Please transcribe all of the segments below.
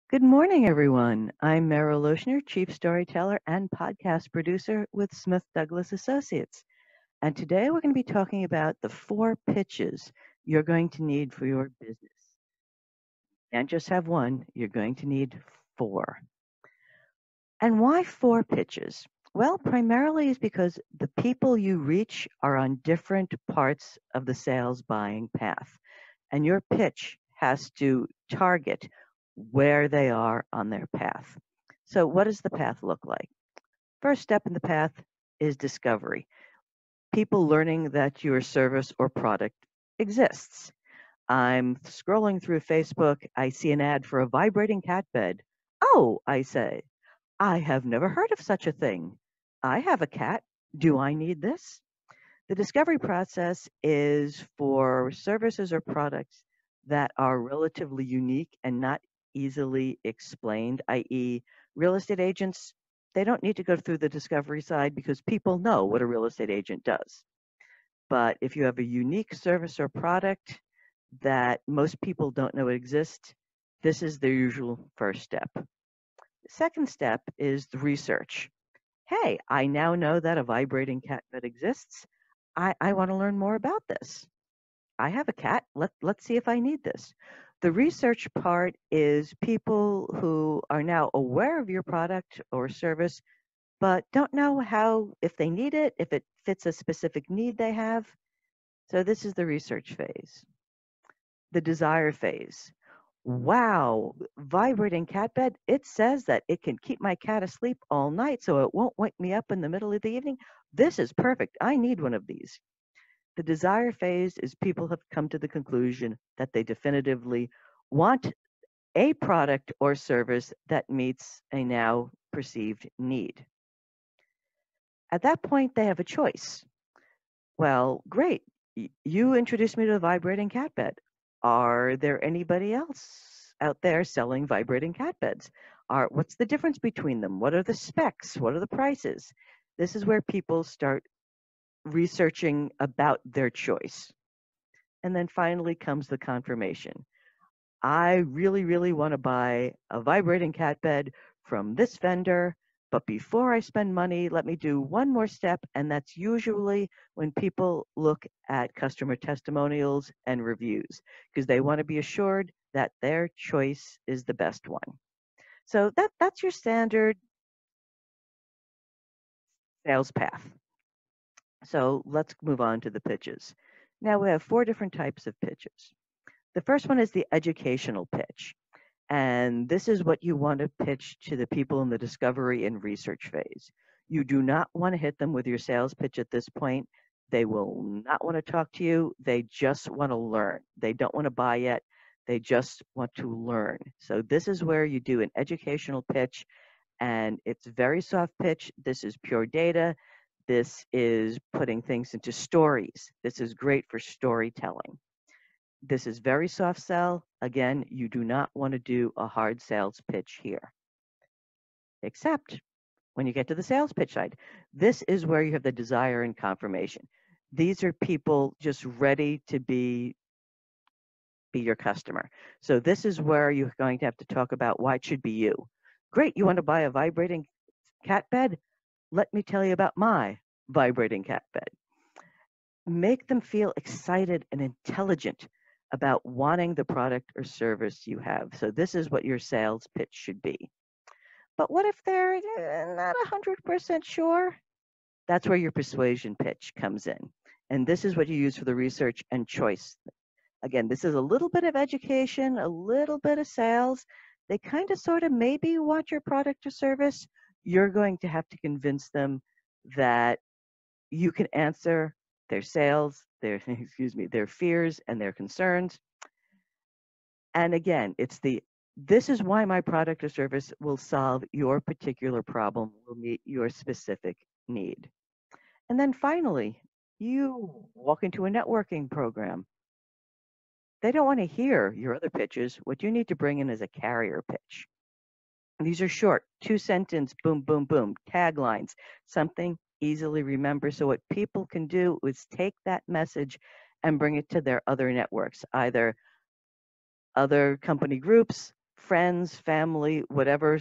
Good morning, everyone. I'm Merrill, Loechner, Chief Storyteller and Podcast Producer with Smith Douglas Associates. And today we're going to be talking about the 4 pitches you're going to need for your business. You can't just have one, you're going to need 4. And why 4 pitches? Well, primarily is because the people you reach are on different parts of the sales buying path. And your pitch has to target where they are on their path. So, what does the path look like? First step in the path is discovery. People learning that your service or product exists. I'm scrolling through Facebook. I see an ad for a vibrating cat bed. Oh, I say, I have never heard of such a thing. I have a cat. Do I need this? The discovery process is for services or products that are relatively unique and not easily explained, i.e., real estate agents, they don't need to go through the discovery side because people know what a real estate agent does. But if you have a unique service or product that most people don't know exists, this is the usual first step. The second step is the research. Hey, I now know that a vibrating cat bed exists. I want to learn more about this. I have a cat. Let's see if I need this. The research part is people who are now aware of your product or service, but don't know how, if they need it, if it fits a specific need they have. So this is the research phase. The desire phase. Wow, vibrating cat bed. It says that it can keep my cat asleep all night so it won't wake me up in the middle of the evening. This is perfect. I need one of these. The desire phase is people have come to the conclusion that they definitively want a product or service that meets a now perceived need. At that point, they have a choice. Well, great. You introduced me to the vibrating cat bed. Are there anybody else out there selling vibrating cat beds? What's the difference between them? What are the specs? What are the prices? This is where people start researching about their choice. And then finally comes the confirmation. I really, really want to buy a vibrating cat bed from this vendor, but before I spend money, let me do one more step, and that's usually when people look at customer testimonials and reviews, because they want to be assured that their choice is the best one. So that's your standard sales path. So let's move on to the pitches. Now we have 4 different types of pitches. The first one is the educational pitch. And this is what you want to pitch to the people in the discovery and research phase. You do not want to hit them with your sales pitch at this point. They will not want to talk to you. They just want to learn. They don't want to buy yet. They just want to learn. So this is where you do an educational pitch, and it's very soft pitch. This is pure data. This is putting things into stories. This is great for storytelling. This is very soft sell. Again, you do not want to do a hard sales pitch here, except when you get to the sales pitch side. This is where you have the desire and confirmation. These are people just ready to be your customer. So this is where you're going to have to talk about why it should be you. Great, you want to buy a vibrating cat bed? Let me tell you about my vibrating cat bed. Make them feel excited and intelligent about wanting the product or service you have. So this is what your sales pitch should be. But what if they're not 100% sure? That's where your persuasion pitch comes in. And this is what you use for the research and choice. Again, this is a little bit of education, a little bit of sales. They kind of sort of maybe want your product or service. You're going to have to convince them that you can answer their sales, their their fears and their concerns. And again, this is why my product or service will solve your particular problem, will meet your specific need. And then finally, you walk into a networking program. They don't want to hear your other pitches. What you need to bring in is a carrier pitch. These are short, 2-sentence, boom, boom, boom, taglines, something easily remember. So what people can do is take that message and bring it to their other networks, either other company groups, friends, family, whatever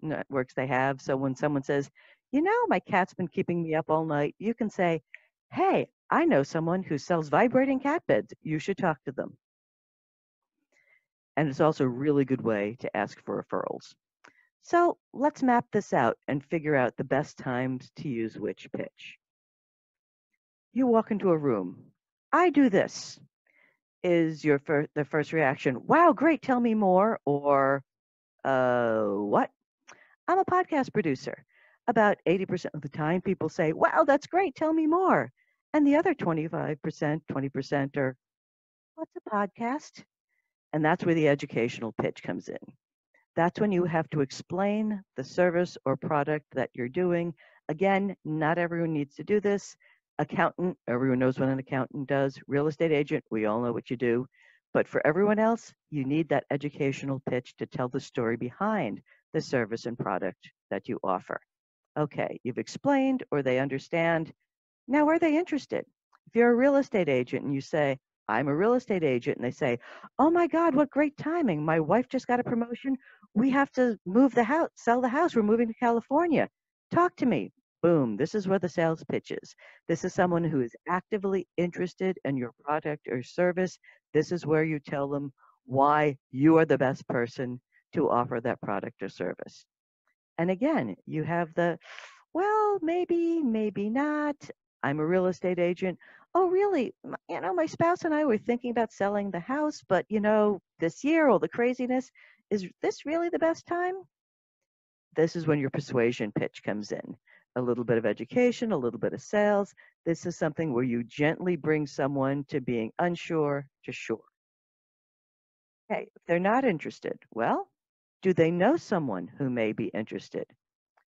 networks they have. So when someone says, my cat's been keeping me up all night, you can say, hey, I know someone who sells vibrating cat beds. You should talk to them. And it's also a really good way to ask for referrals. So let's map this out and figure out the best times to use which pitch. You walk into a room. I do this. Is the first reaction, wow, great, tell me more? Or, what? I'm a podcast producer. About 80% of the time, people say, wow, that's great, tell me more. And the other 25%, 20% are, what's a podcast? And that's where the educational pitch comes in. That's when you have to explain the service or product that you're doing. Again, not everyone needs to do this. Accountant, everyone knows what an accountant does. Real estate agent, we all know what you do. But for everyone else, you need that educational pitch to tell the story behind the service and product that you offer. Okay, you've explained or they understand. Now, are they interested? If you're a real estate agent and you say, I'm a real estate agent, and they say, oh my God, what great timing. My wife just got a promotion. We have to move the house, sell the house. We're moving to California. Talk to me. Boom. This is where the sales pitch is. This is someone who is actively interested in your product or service. This is where you tell them why you are the best person to offer that product or service. And again, you have the, well, maybe, maybe not. I'm a real estate agent. Oh, really? My spouse and I were thinking about selling the house, but this year, all the craziness, is this really the best time? This is when your persuasion pitch comes in. A little bit of education, a little bit of sales. This is something where you gently bring someone to being unsure to sure. Okay, if they're not interested, well, do they know someone who may be interested?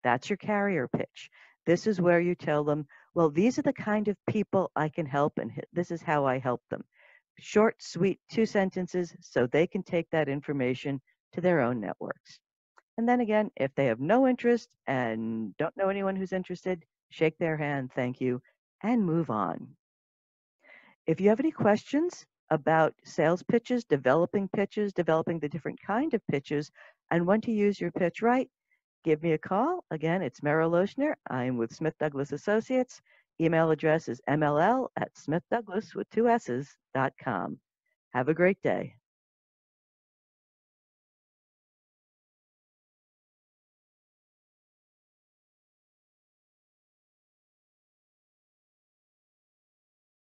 That's your carrier pitch. This is where you tell them, well, these are the kind of people I can help, and this is how I help them. Short, sweet, 2 sentences so they can take that information to their own networks. And then again, if they have no interest and don't know anyone who's interested, shake their hand, thank you, and move on. If you have any questions about sales pitches, developing the different kind of pitches, and when to use your pitch right, give me a call. Again, it's Merrill Loechner. I'm with Smith Douglas Associates. Email address is mll@smithdouglas with 2 S's.com. Have a great day.